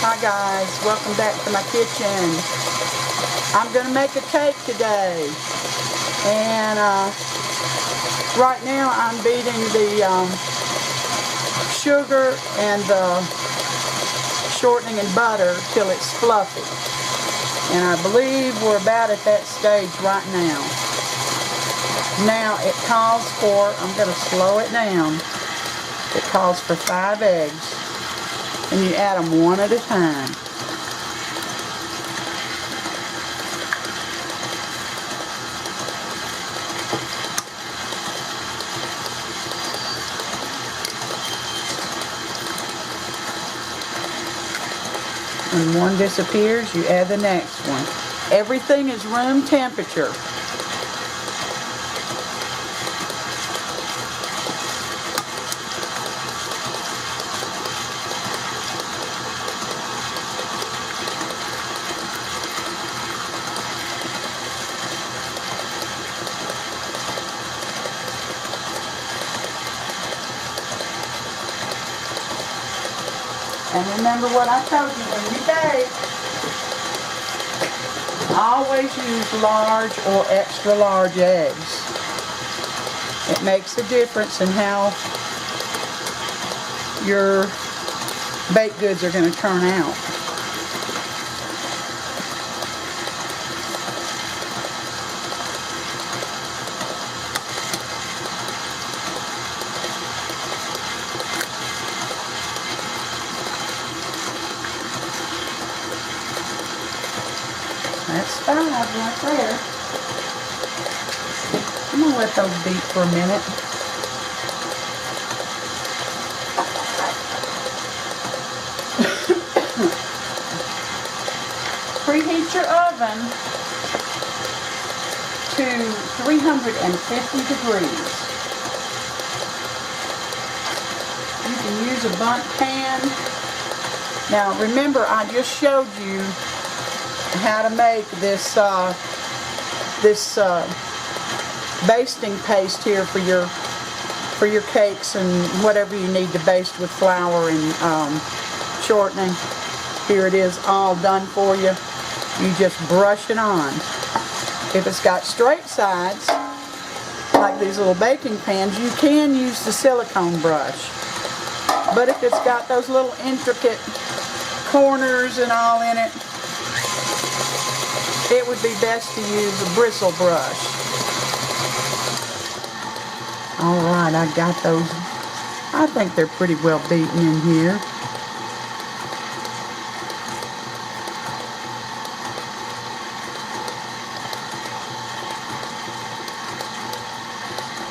Hi guys, welcome back to my kitchen. I'm going to make a cake today. And right now I'm beating the sugar and the shortening and butter till it's fluffy. And I believe we're about at that stage right now. Now it calls for, I'm going to slow it down, it calls for 5 eggs. And you add them one at a time. When one disappears, you add the next one. Everything is room temperature. And remember what I told you when you bake. Always use large or extra large eggs. It makes a difference in how your baked goods are going to turn out. That's 5 right there. I'm going to let those beat for a minute. Preheat your oven to 350 degrees. You can use a Bundt pan. Now remember, I just showed you how to make this basting paste here for your cakes and whatever you need to baste with flour and shortening. Here it is, all done for you. You just brush it on. If it's got straight sides, like these little baking pans, you can use the silicone brush. But if it's got those little intricate corners and all in it, it would be best to use a bristle brush. Alright, I got those. I think they're pretty well beaten in here.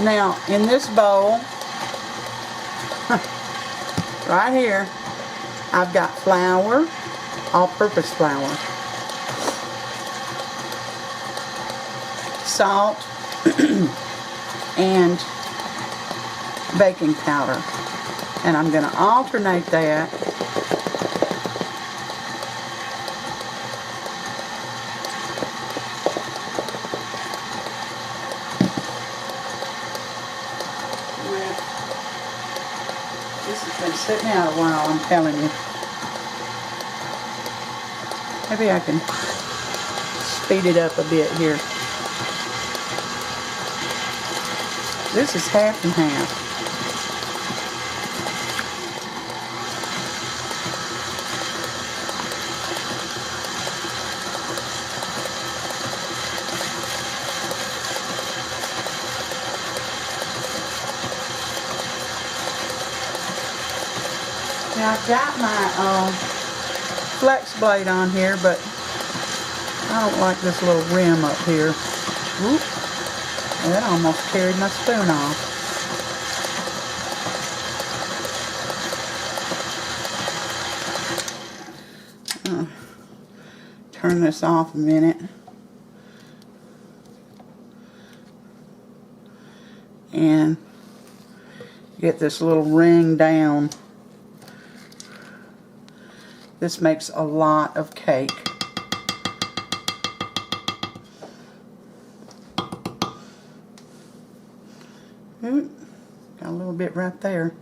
Now, in this bowl, right here, I've got flour, all-purpose flour, salt, and baking powder. And I'm going to alternate that with, this has been sitting out a while, I'm telling you. Maybe I can speed it up a bit here. This is half and half. Now I've got my flex blade on here, but I don't like this little rim up here. Oop. That almost carried my spoon off. Turn this off a minute. And get this little ring down. This makes a lot of cake. Got a little bit right there.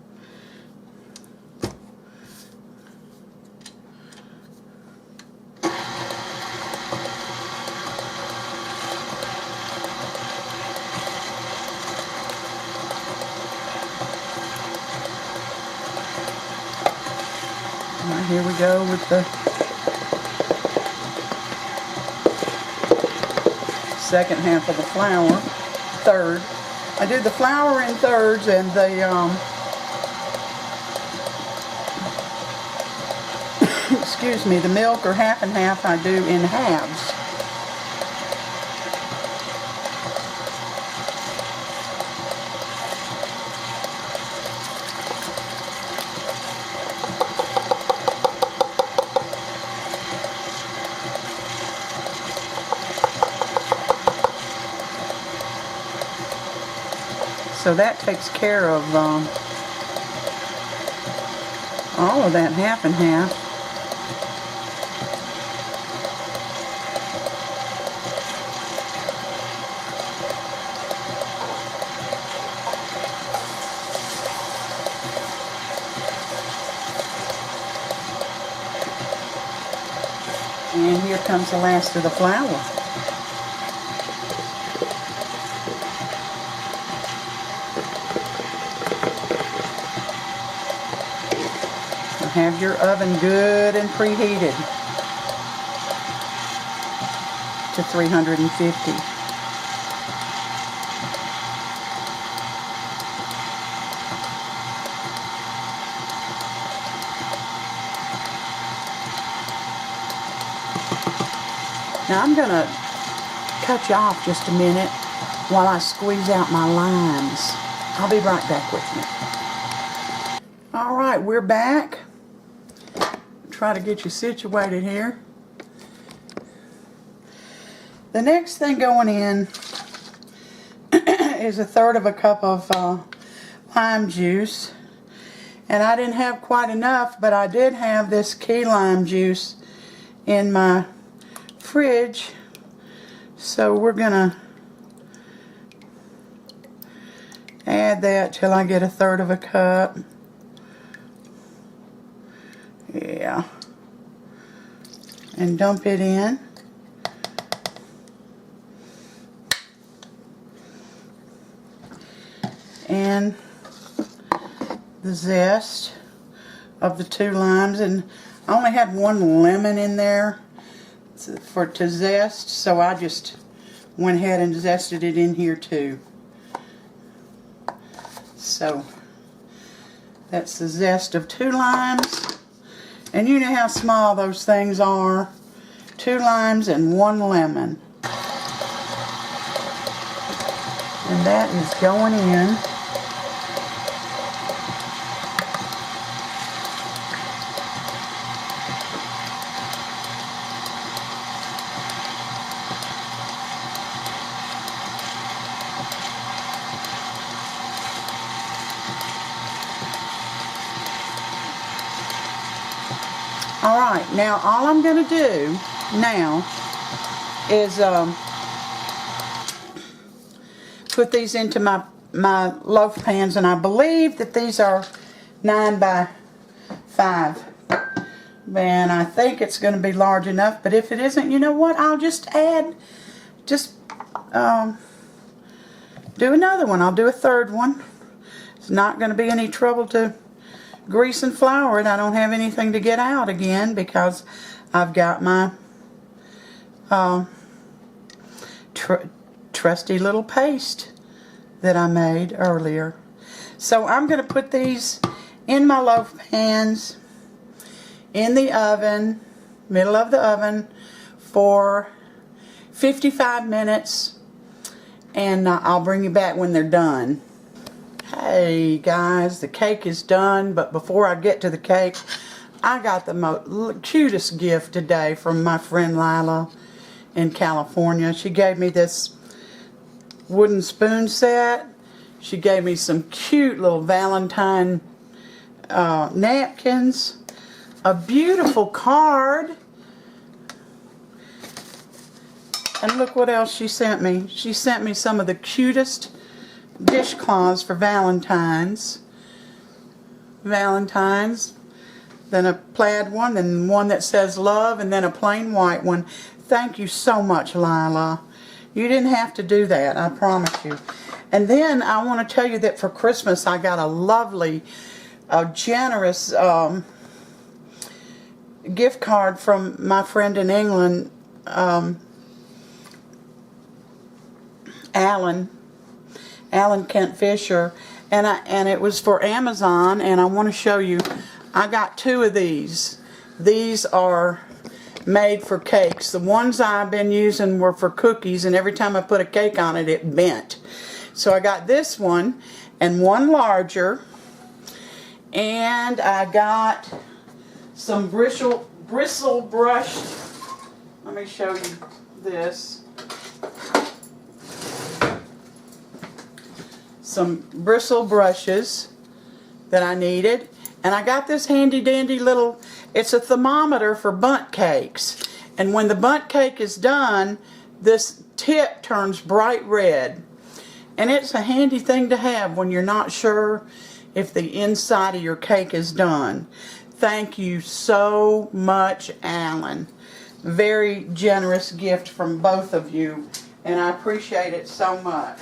Alright, here we go with the second half of the flour, third. I do the flour in thirds and the excuse me, the milk or half and half I do in halves. So that takes care of all of that half and half. And here comes the last of the flour. Have your oven good and preheated to 350. Now I'm going to cut you off just a minute while I squeeze out my limes. I'll be right back with you. Alright, we're back. Try to get you situated here. The next thing going in is 1/3 cup of lime juice. And I didn't have quite enough, but I did have this key lime juice in my fridge. So we're gonna add that till I get 1/3 cup. Yeah. And dump it in. And the zest of the 2 limes, and I only had 1 lemon in there to zest, so I just went ahead and zested it in here too. So that's the zest of 2 limes. And you know how small those things are. 2 limes and 1 lemon. And that is going in. Alright, now all I'm going to do now is put these into my loaf pans, and I believe that these are 9 by 5. And I think it's going to be large enough, but if it isn't, you know what, I'll just do another one. I'll do a 3rd one. It's not going to be any trouble to grease and flour it. I don't have anything to get out again because I've got my trusty little paste that I made earlier. So I'm going to put these in my loaf pans in the oven, middle of the oven, for 55 minutes, and I'll bring you back when they're done. Hey guys, the cake is done, but before I get to the cake, I got the cutest gift today from my friend Lila in California. She gave me this wooden spoon set. She gave me some cute little Valentine napkins, a beautiful card, and look what else she sent me. She sent me some of the cutest dishcloths for Valentine's, then a plaid one, then one that says love, and then a plain white one. Thank you so much, Lila. You didn't have to do that, I promise you. And then I want to tell you that for Christmas I got a lovely, generous gift card from my friend in England, Alan Kent Fisher, and it was for Amazon, and I want to show you. I got 2 of these. These are made for cakes. The ones I've been using were for cookies, and every time I put a cake on it, it bent. So I got this one and one larger, and I got some bristle brushed. Let me show you this. Some bristle brushes that I needed, and I got this handy dandy little, it's a thermometer for bundt cakes, and when the bundt cake is done, this tip turns bright red, and it's a handy thing to have when you're not sure if the inside of your cake is done. Thank you so much, Alan. Very generous gift from both of you, and I appreciate it so much.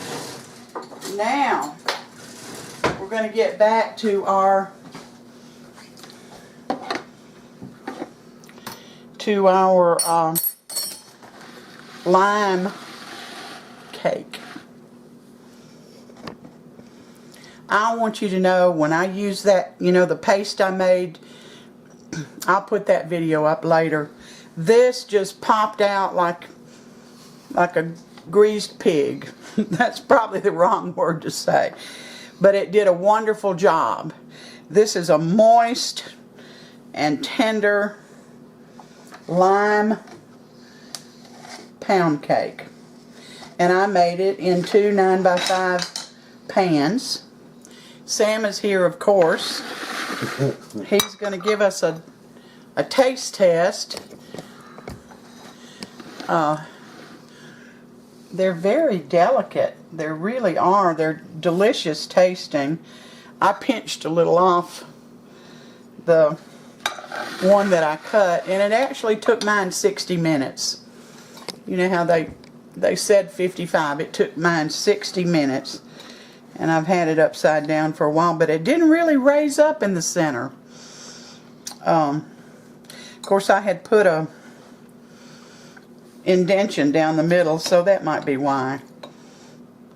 Now, we're going to get back to our lime cake. I want you to know when I use that, you know, the paste I made, I'll put that video up later. This just popped out like a greased pig. That's probably the wrong word to say, but it did a wonderful job. This is a moist and tender lime pound cake, and I made it in 2 9x5 pans. Sam is here, of course. He's going to give us a taste test. They're very delicate. They really are. They're delicious tasting. I pinched a little off the one that I cut, and it actually took mine 60 minutes. You know how they said 55. It took mine 60 minutes, and I've had it upside down for a while, but it didn't really raise up in the center. Of course, I had put a indentation down the middle, so that might be why.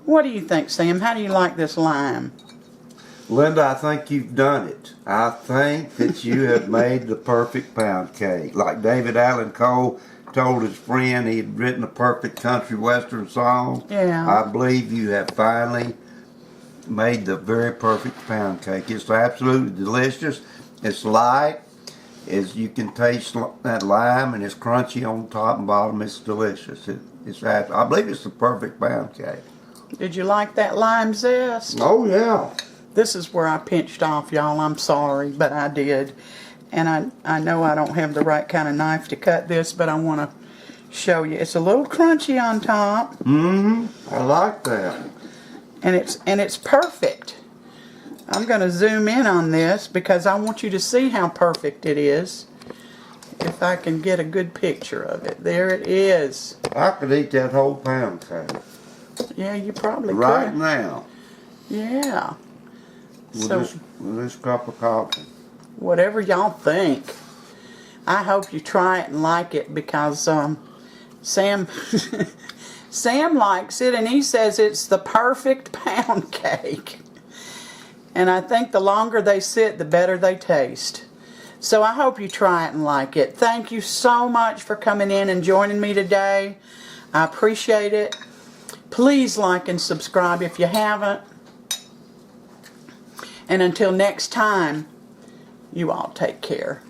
What do you think, Sam? How do you like this lime? Linda, I think you've done it. I think that you have made the perfect pound cake. Like David Allan Coe told his friend he had written a perfect country western song. Yeah. I believe you have finally made the very perfect pound cake. It's absolutely delicious. It's light. As you can taste that lime, and it's crunchy on top and bottom. It's delicious. I believe it's the perfect pound cake. Did you like that lime zest? Oh, yeah. This is where I pinched off, y'all. I'm sorry, but I did. And I know I don't have the right kind of knife to cut this, but I want to show you. It's a little crunchy on top. Mm-hmm. I like that. And it's perfect. I'm going to zoom in on this because I want you to see how perfect it is. If I can get a good picture of it. There it is. I could eat that whole pound cake. Yeah, you probably could. Right now. Yeah. With this cup of coffee. Whatever y'all think. I hope you try it and like it because Sam Sam likes it, and he says it's the perfect pound cake. And I think the longer they sit, the better they taste. So I hope you try it and like it. Thank you so much for coming in and joining me today. I appreciate it. Please like and subscribe if you haven't. And until next time, you all take care.